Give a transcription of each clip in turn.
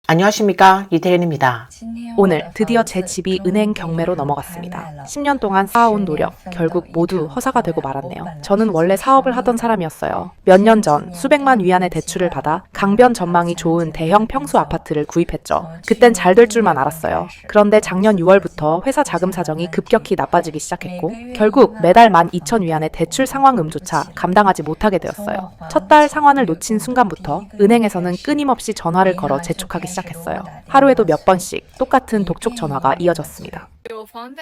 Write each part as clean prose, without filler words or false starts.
안녕하십니까, 이태현입니다. 오늘 드디어 제 집이 은행 경매로 넘어갔습니다. 10년 동안 쌓아온 노력, 결국 모두 허사가 되고 말았네요. 저는 원래 사업을 하던 사람이었어요. 몇 년 전 수백만 위안의 대출을 받아 강변 전망이 좋은 대형 평수 아파트를 구입했죠. 그땐 잘 될 줄만 알았어요. 그런데 작년 6월부터 회사 자금 사정이 급격히 나빠지기 시작했고 결국 매달 12,000위안의 대출 상환금조차 감당하지 못하게 되었어요. 첫 달 상환을 놓친 순간부터 은행에서는 끊임없이 전화를 걸어 재촉하기 시작했어요. 하루에도 몇 번씩 똑같은 독촉 전화가 이어졌습니다.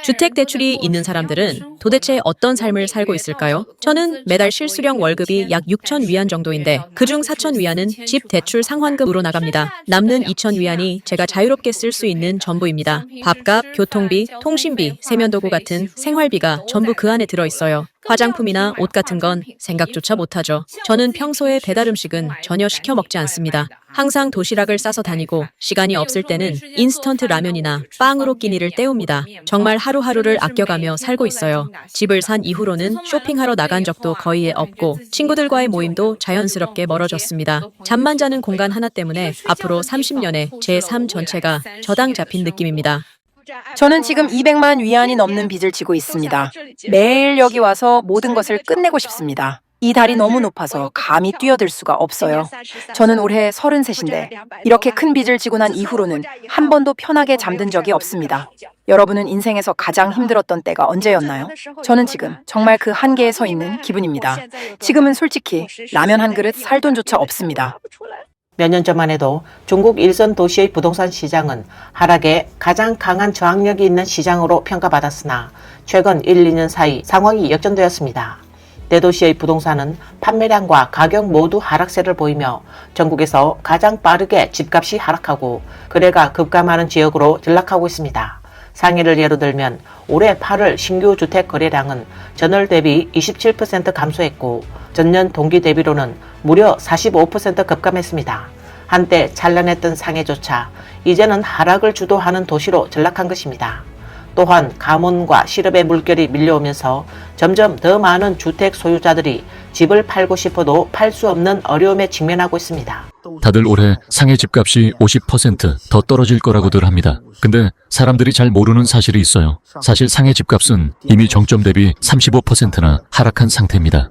주택대출이 있는 사람들은 도대체 어떤 삶을 살고 있을까요? 저는 매달 실수령 월급이 약 6,000위안 정도인데 그중 4,000위안은 집 대출 상환금으로 나갑니다. 남는 2,000위안이 제가 자유롭게 쓸 수 있는 전부입니다. 밥값, 교통비, 통신비, 세면도구 같은 생활비가 전부 그 안에 들어있어요. 화장품이나 옷 같은 건 생각조차 못하죠. 저는 평소에 배달 음식은 전혀 시켜 먹지 않습니다. 항상 도시락을 싸서 다니고 시간이 없을 때는 인스턴트 라면이나 빵으로 끼니를 때웁니다. 정말 하루하루를 아껴가며 살고 있어요. 집을 산 이후로는 쇼핑하러 나간 적도 거의 없고 친구들과의 모임도 자연스럽게 멀어졌습니다. 잠만 자는 공간 하나 때문에 앞으로 30년의 제 삶 전체가 저당 잡힌 느낌입니다. 저는 지금 200만 위안이 넘는 빚을 지고 있습니다. 매일 여기 와서 모든 것을 끝내고 싶습니다. 이 달이 너무 높아서 감히 뛰어들 수가 없어요. 저는 올해 33인데 이렇게 큰 빚을 지고 난 이후로는 한 번도 편하게 잠든 적이 없습니다. 여러분은 인생에서 가장 힘들었던 때가 언제였나요? 저는 지금 정말 그 한계에 서 있는 기분입니다. 지금은 솔직히 라면 한 그릇 살 돈조차 없습니다. 몇 년 전만 해도 중국 일선 도시의 부동산 시장은 하락에 가장 강한 저항력이 있는 시장으로 평가받았으나 최근 1, 2년 사이 상황이 역전되었습니다. 대도시의 부동산은 판매량과 가격 모두 하락세를 보이며 전국에서 가장 빠르게 집값이 하락하고 거래가 급감하는 지역으로 전락하고 있습니다. 상해를 예로 들면 올해 8월 신규 주택 거래량은 전월 대비 27% 감소했고 전년 동기 대비로는 무려 45% 급감했습니다. 한때 찬란했던 상해조차 이제는 하락을 주도하는 도시로 전락한 것입니다. 또한 가뭄과 실업의 물결이 밀려오면서 점점 더 많은 주택 소유자들이 집을 팔고 싶어도 팔 수 없는 어려움에 직면하고 있습니다. 다들 올해 상해 집값이 50% 더 떨어질 거라고들 합니다. 근데 사람들이 잘 모르는 사실이 있어요. 사실 상해 집값은 이미 정점 대비 35%나 하락한 상태입니다.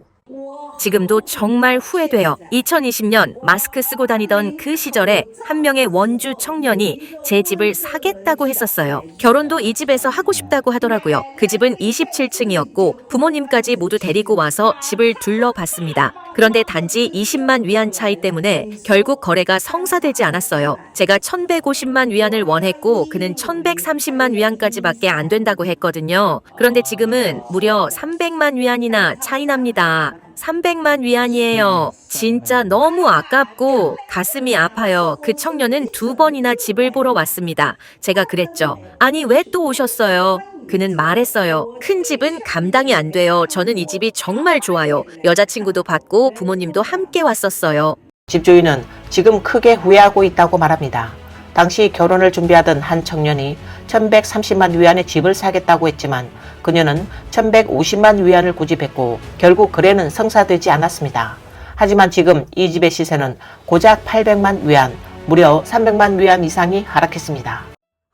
지금도 정말 후회돼요. 2020년 마스크 쓰고 다니던 그 시절에 한 명의 원주 청년이 제 집을 사겠다고 했었어요. 결혼도 이 집에서 하고 싶다고 하더라고요. 그 집은 27층이었고 부모님까지 모두 데리고 와서 집을 둘러봤습니다. 그런데 단지 20만 위안 차이 때문에 결국 거래가 성사되지 않았어요. 제가 1,150만 위안을 원했고 그는 1,130만 위안까지밖에 안 된다고 했거든요. 그런데 지금은 무려 300만 위안이나 차이 납니다. 300만 위안이에요. 진짜 너무 아깝고 가슴이 아파요. 그 청년은 2번이나 집을 보러 왔습니다. 제가 그랬죠. 아니 왜 또 오셨어요? 그는 말했어요. 큰 집은 감당이 안 돼요. 저는 이 집이 정말 좋아요. 여자친구도 봤고 부모님도 함께 왔었어요. 집주인은 지금 크게 후회하고 있다고 말합니다. 당시 결혼을 준비하던 한 청년이 1,130만 위안의 집을 사겠다고 했지만 그녀는 1,150만 위안을 고집했고 결국 거래는 성사되지 않았습니다. 하지만 지금 이 집의 시세는 고작 800만 위안, 무려 300만 위안 이상이 하락했습니다.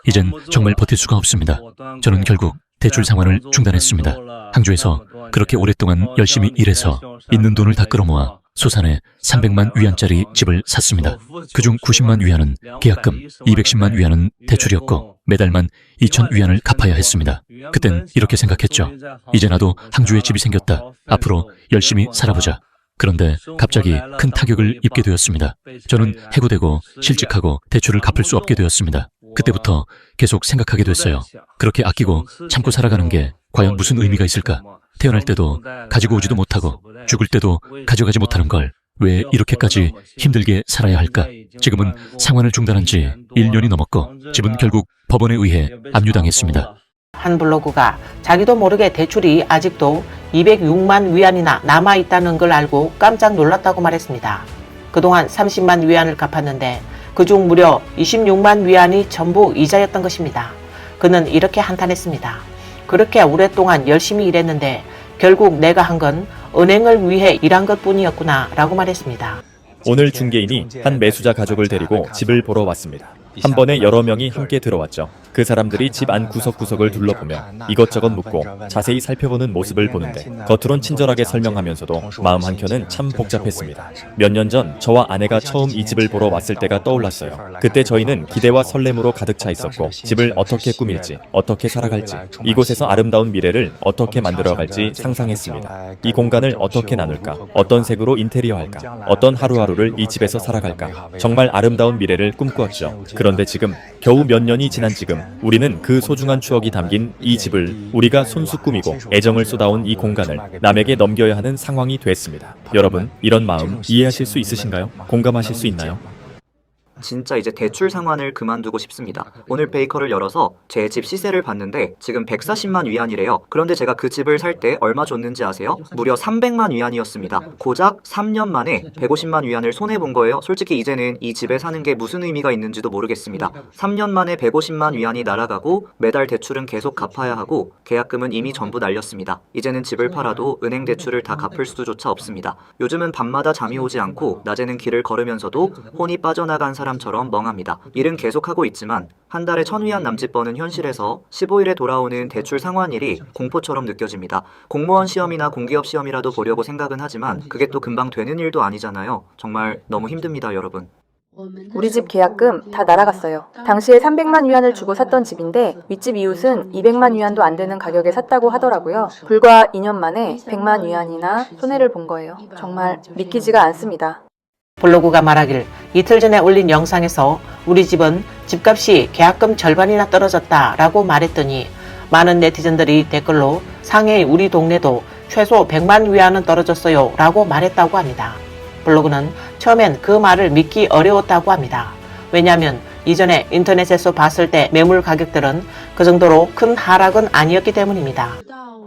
이젠 정말 버틸 수가 없습니다. 저는 결국 대출 상환을 중단했습니다. 항주에서 그렇게 오랫동안 열심히 일해서 있는 돈을 다 끌어모아 소산에 300만 위안짜리 집을 샀습니다. 그중 90만 위안은 계약금, 210만 위안은 대출이었고 매달만 2,000 위안을 갚아야 했습니다. 그땐 이렇게 생각했죠. 이제 나도 항주에 집이 생겼다. 앞으로 열심히 살아보자. 그런데 갑자기 큰 타격을 입게 되었습니다. 저는 해고되고 실직하고 대출을 갚을 수 없게 되었습니다. 그때부터 계속 생각하게 됐어요. 그렇게 아끼고 참고 살아가는 게 과연 무슨 의미가 있을까? 태어날 때도 가지고 오지도 못하고 죽을 때도 가져가지 못하는 걸 왜 이렇게까지 힘들게 살아야 할까? 지금은 상환을 중단한 지 1년이 넘었고 집은 결국 법원에 의해 압류당했습니다. 한 블로그가 자기도 모르게 대출이 아직도 206만 위안이나 남아있다는 걸 알고 깜짝 놀랐다고 말했습니다. 그동안 30만 위안을 갚았는데 그중 무려 26만 위안이 전부 이자였던 것입니다. 그는 이렇게 한탄했습니다. 그렇게 오랫동안 열심히 일했는데 결국 내가 한 건 은행을 위해 일한 것뿐이었구나 라고 말했습니다. 오늘 중개인이 한 매수자 가족을 데리고 집을 보러 왔습니다. 한 번에 여러 명이 함께 들어왔죠. 그 사람들이 집 안 구석구석을 둘러보며 이것저것 묻고 자세히 살펴보는 모습을 보는데 겉으론 친절하게 설명하면서도 마음 한켠은 참 복잡했습니다. 몇 년 전 저와 아내가 처음 이 집을 보러 왔을 때가 떠올랐어요. 그때 저희는 기대와 설렘으로 가득 차 있었고 집을 어떻게 꾸밀지, 어떻게 살아갈지, 이곳에서 아름다운 미래를 어떻게 만들어갈지 상상했습니다. 이 공간을 어떻게 나눌까, 어떤 색으로 인테리어할까, 어떤 하루하루를 이 집에서 살아갈까, 정말 아름다운 미래를 꿈꾸었죠. 그런데 지금 겨우 몇 년이 지난 지금 우리는 그 소중한 추억이 담긴 이 집을 우리가 손수 꾸미고 애정을 쏟아온 이 공간을 남에게 넘겨야 하는 상황이 됐습니다. 여러분, 이런 마음 이해하실 수 있으신가요? 공감하실 수 있나요? 진짜 이제 대출 상환을 그만두고 싶습니다. 오늘 베이커를 열어서 제 집 시세를 봤는데 지금 140만 위안이래요. 그런데 제가 그 집을 살 때 얼마 줬는지 아세요? 무려 300만 위안이었습니다. 고작 3년 만에 150만 위안을 손해본 거예요. 솔직히 이제는 이 집에 사는 게 무슨 의미가 있는지도 모르겠습니다. 3년 만에 150만 위안이 날아가고 매달 대출은 계속 갚아야 하고 계약금은 이미 전부 날렸습니다. 이제는 집을 팔아도 은행 대출을 다 갚을 수조차 없습니다. 요즘은 밤마다 잠이 오지 않고 낮에는 길을 걸으면서도 혼이 빠져나간 사람처럼 멍합니다. 일은 계속하고 있지만 한 달에 1000위안 남짓 버는 현실에서 15일에 돌아오는 대출 상환일이 공포처럼 느껴집니다. 공무원 시험이나 공기업 시험이라도 보려고 생각은 하지만 그게 또 금방 되는 일도 아니잖아요. 정말 너무 힘듭니다, 여러분. 우리 집 계약금 다 날아갔어요. 당시에 300만 위안을 주고 샀던 집인데 윗집 이웃은 200만 위안도 안 되는 가격에 샀다고 하더라고요. 불과 2년 만에 100만 위안이나 손해를 본 거예요. 정말 믿기지가 않습니다. 블로그가 말하길 이틀 전에 올린 영상에서 우리 집은 집값이 계약금 절반이나 떨어졌다 라고 말했더니 많은 네티즌들이 댓글로 상해의 우리 동네도 최소 100만 위안은 떨어졌어요 라고 말했다고 합니다. 블로그는 처음엔 그 말을 믿기 어려웠다고 합니다. 왜냐하면 이전에 인터넷에서 봤을 때 매물 가격들은 그 정도로 큰 하락은 아니었기 때문입니다.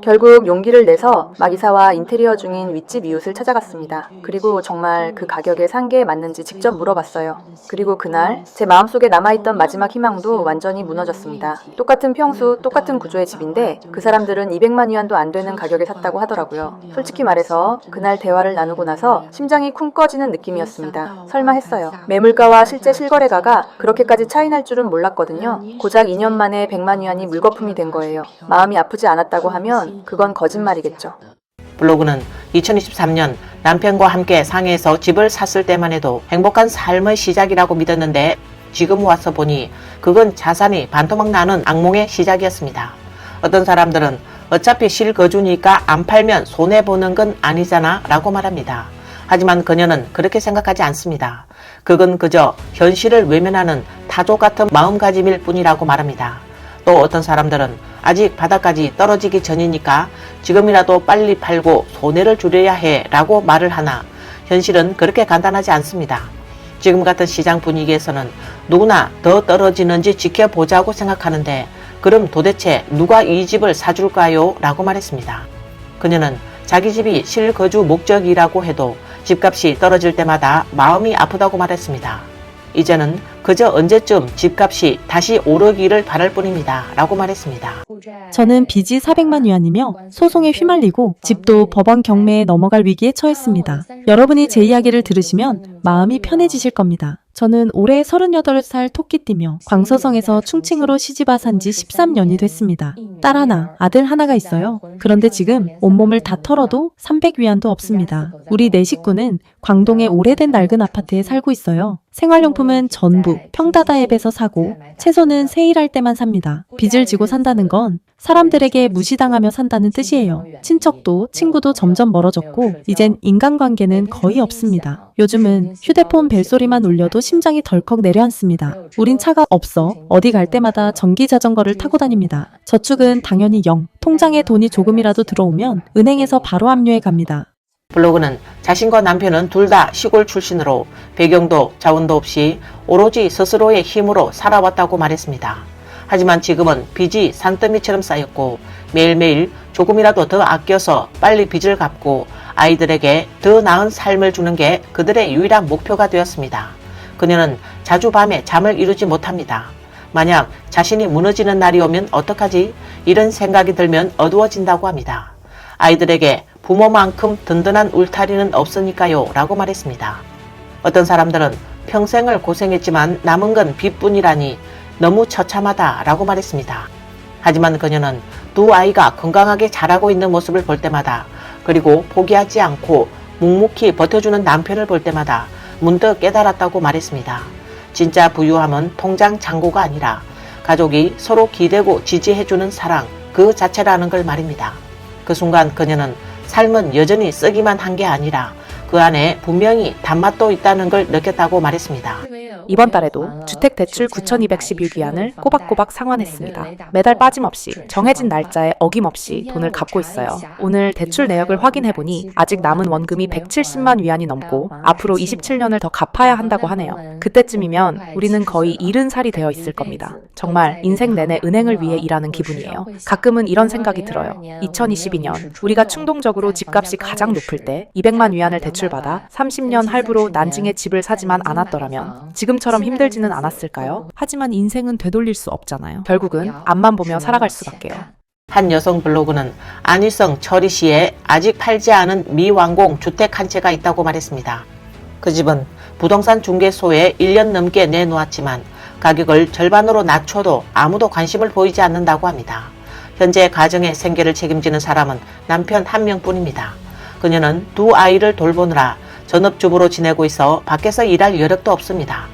결국 용기를 내서 마기사와 인테리어 중인 윗집 이웃을 찾아갔습니다. 그리고 정말 그 가격에 산 게 맞는지 직접 물어봤어요. 그리고 그날 제 마음속에 남아있던 마지막 희망도 완전히 무너졌습니다. 똑같은 평수, 똑같은 구조의 집인데 그 사람들은 200만 위안도 안 되는 가격에 샀다고 하더라고요. 솔직히 말해서 그날 대화를 나누고 나서 심장이 쿵 꺼지는 느낌이었습니다. 설마 했어요. 매물가와 실제 실거래가가 그렇게까지 차이 날 줄은 몰랐거든요. 고작 2년 만에 100만 위안이 물거품이 된 거예요. 마음이 아프지 않았다고 하면 그건 거짓말이겠죠. 블로그는 2023년 남편과 함께 상해에서 집을 샀을 때만 해도 행복한 삶의 시작이라고 믿었는데 지금 와서 보니 그건 자산이 반토막 나는 악몽의 시작이었습니다. 어떤 사람들은 어차피 실거주니까 안 팔면 손해보는 건 아니잖아 라고 말합니다. 하지만 그녀는 그렇게 생각하지 않습니다. 그건 그저 현실을 외면하는 타조 같은 마음가짐일 뿐이라고 말합니다. 또 어떤 사람들은 아직 바닥까지 떨어지기 전이니까 지금이라도 빨리 팔고 손해를 줄여야 해 라고 말을 하나 현실은 그렇게 간단하지 않습니다. 지금 같은 시장 분위기에서는 누구나 더 떨어지는지 지켜보자고 생각하는데 그럼 도대체 누가 이 집을 사줄까요? 라고 말했습니다. 그녀는 자기 집이 실거주 목적이라고 해도 집값이 떨어질 때마다 마음이 아프다고 말했습니다. 이제는 그저 언제쯤 집값이 다시 오르기를 바랄 뿐입니다. 라고 말했습니다. 저는 빚이 400만 위안이며 소송에 휘말리고 집도 법원 경매에 넘어갈 위기에 처했습니다. 여러분이 제 이야기를 들으시면 마음이 편해지실 겁니다. 저는 올해 38살 토끼띠며 광서성에서 충칭으로 시집와 산 지 13년이 됐습니다. 딸 하나, 아들 하나가 있어요. 그런데 지금 온몸을 다 털어도 300위안도 없습니다. 우리 네 식구는 광동의 오래된 낡은 아파트에 살고 있어요. 생활용품은 전부 평다다 앱에서 사고 채소는 세일할 때만 삽니다. 빚을 지고 산다는 건 사람들에게 무시당하며 산다는 뜻이에요. 친척도 친구도 점점 멀어졌고 이젠 인간관계는 거의 없습니다. 요즘은 휴대폰 벨소리만 울려도 심장이 덜컥 내려앉습니다. 우린 차가 없어 어디 갈 때마다 전기자전거를 타고 다닙니다. 저축은 당연히 0. 통장에 돈이 조금이라도 들어오면 은행에서 바로 압류해 갑니다. 블로그는 자신과 남편은 둘 다 시골 출신으로 배경도 자원도 없이 오로지 스스로의 힘으로 살아왔다고 말했습니다. 하지만 지금은 빚이 산더미처럼 쌓였고 매일매일 조금이라도 더 아껴서 빨리 빚을 갚고 아이들에게 더 나은 삶을 주는 게 그들의 유일한 목표가 되었습니다. 그녀는 자주 밤에 잠을 이루지 못합니다. 만약 자신이 무너지는 날이 오면 어떡하지? 이런 생각이 들면 어두워진다고 합니다. 아이들에게 부모만큼 든든한 울타리는 없으니까요 라고 말했습니다. 어떤 사람들은 평생을 고생했지만 남은 건 빚뿐이라니 너무 처참하다라고 말했습니다. 하지만 그녀는 두 아이가 건강하게 자라고 있는 모습을 볼 때마다, 그리고 포기하지 않고 묵묵히 버텨주는 남편을 볼 때마다 문득 깨달았다고 말했습니다. 진짜 부유함은 통장 잔고가 아니라 가족이 서로 기대고 지지해주는 사랑 그 자체라는 걸 말입니다. 그 순간 그녀는 삶은 여전히 쓰기만 한 게 아니라 그 안에 분명히 단맛도 있다는 걸 느꼈다고 말했습니다. 이번 달에도 주택대출 9,211위안을 꼬박꼬박 상환했습니다. 매달 빠짐없이 정해진 날짜에 어김없이 돈을 갚고 있어요. 오늘 대출 내역을 확인해보니 아직 남은 원금이 170만 위안이 넘고 앞으로 27년을 더 갚아야 한다고 하네요. 그때쯤이면 우리는 거의 70살이 되어 있을 겁니다. 정말 인생 내내 은행을 위해 일하는 기분이에요. 가끔은 이런 생각이 들어요. 2022년 우리가 충동적으로 집값이 가장 높을 때 200만 위안을 대출받아 30년 할부로 난징에 집을 사지만 않았더라면 지금처럼 힘들지는 않았을까요? 하지만 인생은 되돌릴 수 없잖아요. 결국은 앞만 보며 살아갈 수밖에요. 한 여성 블로그는 안희성 철이 씨의 아직 팔지 않은 미완공 주택 한 채가 있다고 말했습니다. 그 집은 부동산 중개소에 1년 넘게 내놓았지만 가격을 절반으로 낮춰도 아무도 관심을 보이지 않는다고 합니다. 현재 가정의 생계를 책임지는 사람은 남편 한 명뿐입니다. 그녀는 두 아이를 돌보느라 전업주부로 지내고 있어 밖에서 일할 여력도 없습니다.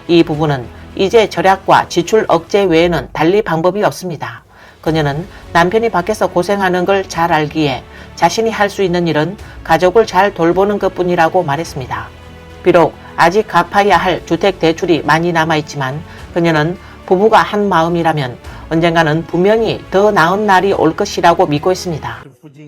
이 부부는 이제 절약과 지출 억제 외에는 달리 방법이 없습니다. 그녀는 남편이 밖에서 고생하는 걸 잘 알기에 자신이 할 수 있는 일은 가족을 잘 돌보는 것뿐이라고 말했습니다. 비록 아직 갚아야 할 주택 대출이 많이 남아있지만 그녀는 부부가 한 마음이라면 언젠가는 분명히 더 나은 날이 올 것이라고 믿고 있습니다.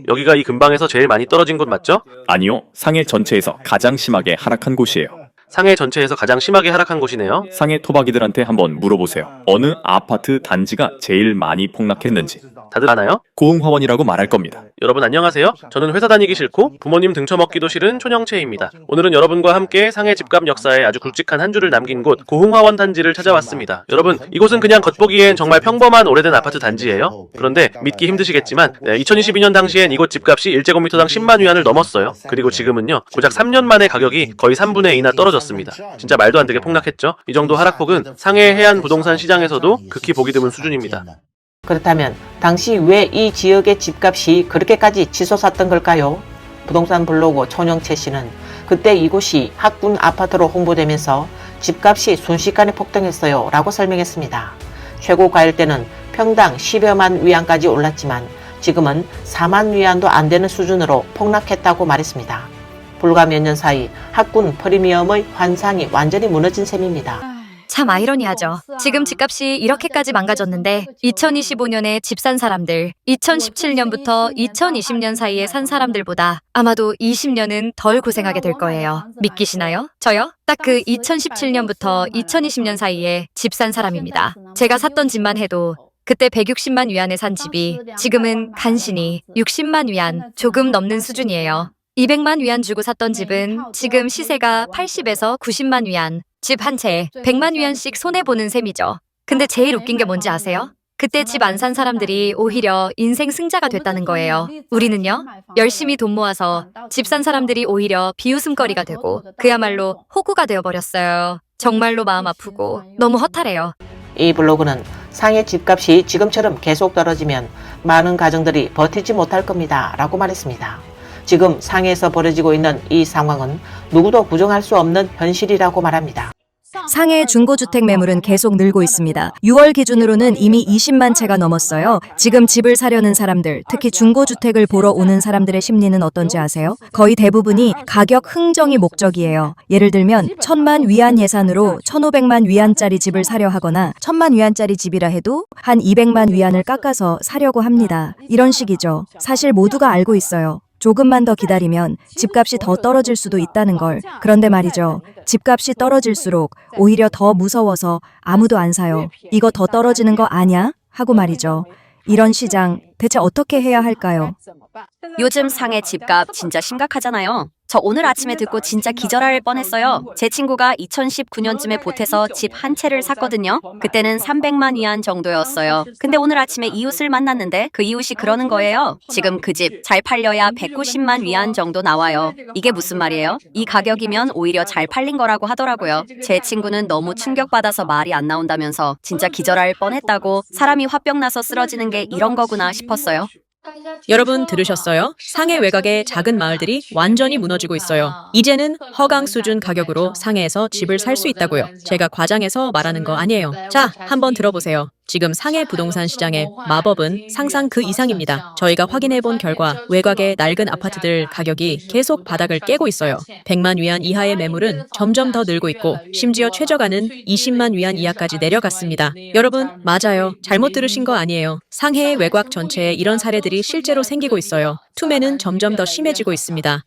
여기가 이 근방에서 제일 많이 떨어진 곳 맞죠? 아니요, 상해 전체에서 가장 심하게 하락한 곳이에요. 상해 전체에서 가장 심하게 하락한 곳이네요. 상해 토박이들한테 한번 물어보세요. 어느 아파트 단지가 제일 많이 폭락했는지. 다들 아나요? 고흥화원이라고 말할 겁니다. 여러분 안녕하세요. 저는 회사 다니기 싫고 부모님 등쳐먹기도 싫은 촌형체입니다. 오늘은 여러분과 함께 상해 집값 역사에 아주 굵직한 한 줄을 남긴 곳 고흥화원 단지를 찾아왔습니다. 여러분, 이곳은 그냥 겉보기엔 정말 평범한 오래된 아파트 단지예요. 그런데 믿기 힘드시겠지만 2022년 당시엔 이곳 집값이 1제곱미터당 10만 위안을 넘었어요. 그리고 지금은요, 고작 3년 만에 가격이 거의 3분의 2나 떨어졌습니다. 진짜 말도 안 되게 폭락했죠. 이 정도 하락폭은 상해 해안 부동산 시장에서도 극히 보기 드문 수준입니다. 그렇다면 당시 왜 이 지역의 집값이 그렇게까지 치솟았던 걸까요? 부동산 블로거 촌영채 씨는 그때 이곳이 학군 아파트로 홍보되면서 집값이 순식간에 폭등했어요 라고 설명했습니다. 최고 가일 때는 평당 10여만 위안까지 올랐지만 지금은 4만 위안도 안 되는 수준으로 폭락했다고 말했습니다. 불과 몇 년 사이 학군 프리미엄의 환상이 완전히 무너진 셈입니다. 참 아이러니하죠. 지금 집값이 이렇게까지 망가졌는데 2025년에 집 산 사람들, 2017년부터 2020년 사이에 산 사람들보다 아마도 20년은 덜 고생하게 될 거예요. 믿기시나요? 저요? 딱 그 2017년부터 2020년 사이에 집 산 사람입니다. 제가 샀던 집만 해도 그때 160만 위안에 산 집이 지금은 간신히 60만 위안 조금 넘는 수준이에요. 200만 위안 주고 샀던 집은 지금 시세가 80에서 90만 위안, 집 한 채에 100만 위안씩 손해보는 셈이죠. 근데 제일 웃긴 게 뭔지 아세요? 그때 집 안 산 사람들이 오히려 인생 승자가 됐다는 거예요. 우리는요, 열심히 돈 모아서 집 산 사람들이 오히려 비웃음거리가 되고 그야말로 호구가 되어버렸어요. 정말로 마음 아프고 너무 허탈해요. 이 블로그는 상해 집값이 지금처럼 계속 떨어지면 많은 가정들이 버티지 못할 겁니다 라고 말했습니다. 지금 상해에서 벌어지고 있는 이 상황은 누구도 부정할 수 없는 현실이라고 말합니다. 상해 중고주택 매물은 계속 늘고 있습니다. 6월 기준으로는 이미 20만 채가 넘었어요. 지금 집을 사려는 사람들, 특히 중고주택을 보러 오는 사람들의 심리는 어떤지 아세요? 거의 대부분이 가격 흥정이 목적이에요. 예를 들면 1,000만 위안 예산으로 1,500만 위안짜리 집을 사려 하거나 1,000만 위안짜리 집이라 해도 한 200만 위안을 깎아서 사려고 합니다. 이런 식이죠. 사실 모두가 알고 있어요. 조금만 더 기다리면 집값이 더 떨어질 수도 있다는 걸. 그런데 말이죠. 집값이 떨어질수록 오히려 더 무서워서 아무도 안 사요. 이거 더 떨어지는 거 아냐? 하고 말이죠. 이런 시장 대체 어떻게 해야 할까요? 요즘 상해 집값 진짜 심각하잖아요. 저 오늘 아침에 듣고 진짜 기절할 뻔했어요. 제 친구가 2019년쯤에 보태서 집 한 채를 샀거든요. 그때는 300만 위안 정도였어요. 근데 오늘 아침에 이웃을 만났는데 그 이웃이 그러는 거예요. 지금 그 집 잘 팔려야 190만 위안 정도 나와요. 이게 무슨 말이에요? 이 가격이면 오히려 잘 팔린 거라고 하더라고요. 제 친구는 너무 충격받아서 말이 안 나온다면서 진짜 기절할 뻔했다고, 사람이 화병 나서 쓰러지는 게 이런 거구나 싶었어요. 여러분 들으셨어요? 상해 외곽의 작은 마을들이 완전히 무너지고 있어요. 이제는 허강 수준 가격으로 상해에서 집을 살 수 있다고요. 제가 과장해서 말하는 거 아니에요. 자, 한번 들어보세요. 지금 상해 부동산 시장의 마법은 상상 그 이상입니다. 저희가 확인해 본 결과 외곽의 낡은 아파트들 가격이 계속 바닥을 깨고 있어요. 100만 위안 이하의 매물은 점점 더 늘고 있고 심지어 최저가는 20만 위안 이하까지 내려갔습니다. 여러분, 맞아요. 잘못 들으신 거 아니에요. 상해의 외곽 전체에 이런 사례들이 실제로 생기고 있어요. 투매는 점점 더 심해지고 있습니다.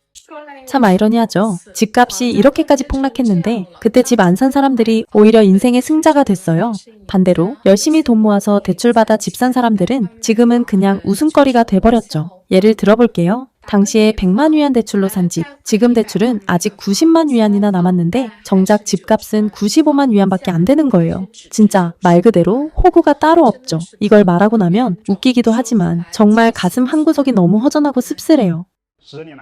참 아이러니하죠. 집값이 이렇게까지 폭락했는데 그때 집 안 산 사람들이 오히려 인생의 승자가 됐어요. 반대로 열심히 돈 모아서 대출받아 집 산 사람들은 지금은 그냥 웃음거리가 돼버렸죠. 예를 들어볼게요. 당시에 100만 위안 대출로 산 집, 지금 대출은 아직 90만 위안이나 남았는데 정작 집값은 95만 위안밖에 안 되는 거예요. 진짜 말 그대로 호구가 따로 없죠. 이걸 말하고 나면 웃기기도 하지만 정말 가슴 한구석이 너무 허전하고 씁쓸해요.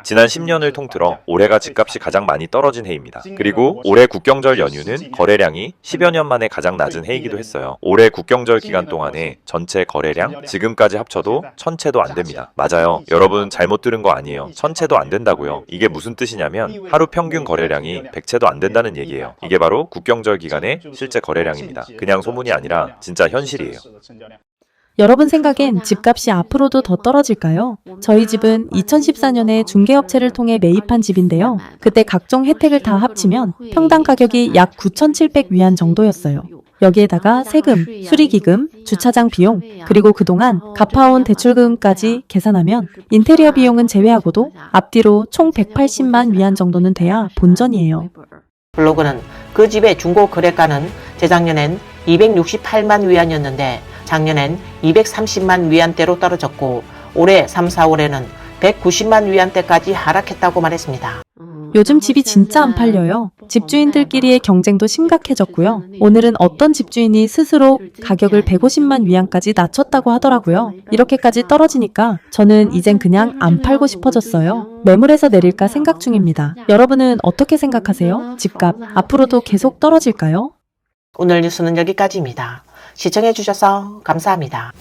지난 10년을 통틀어 올해가 집값이 가장 많이 떨어진 해입니다. 그리고 올해 국경절 연휴는 거래량이 10여 년 만에 가장 낮은 해이기도 했어요. 올해 국경절 기간 동안에 전체 거래량 지금까지 합쳐도 1000채도 안 됩니다. 맞아요. 여러분 잘못 들은 거 아니에요. 1000채도 안 된다고요. 이게 무슨 뜻이냐면 하루 평균 거래량이 100채도 안 된다는 얘기예요. 이게 바로 국경절 기간의 실제 거래량입니다. 그냥 소문이 아니라 진짜 현실이에요. 여러분 생각엔 집값이 앞으로도 더 떨어질까요? 저희 집은 2014년에 중개업체를 통해 매입한 집인데요. 그때 각종 혜택을 다 합치면 평당 가격이 약 9,700 위안 정도였어요. 여기에다가 세금, 수리기금, 주차장 비용, 그리고 그동안 갚아온 대출금까지 계산하면 인테리어 비용은 제외하고도 앞뒤로 총 180만 위안 정도는 돼야 본전이에요. 블로그는 그 집의 중고 거래가는 재작년엔 268만 위안이었는데 작년엔 230만 위안대로 떨어졌고 올해 3, 4월에는 190만 위안대까지 하락했다고 말했습니다. 요즘 집이 진짜 안 팔려요. 집주인들끼리의 경쟁도 심각해졌고요. 오늘은 어떤 집주인이 스스로 가격을 150만 위안까지 낮췄다고 하더라고요. 이렇게까지 떨어지니까 저는 이젠 그냥 안 팔고 싶어졌어요. 매물에서 내릴까 생각 중입니다. 여러분은 어떻게 생각하세요? 집값 앞으로도 계속 떨어질까요? 오늘 뉴스는 여기까지입니다. 시청해주셔서 감사합니다.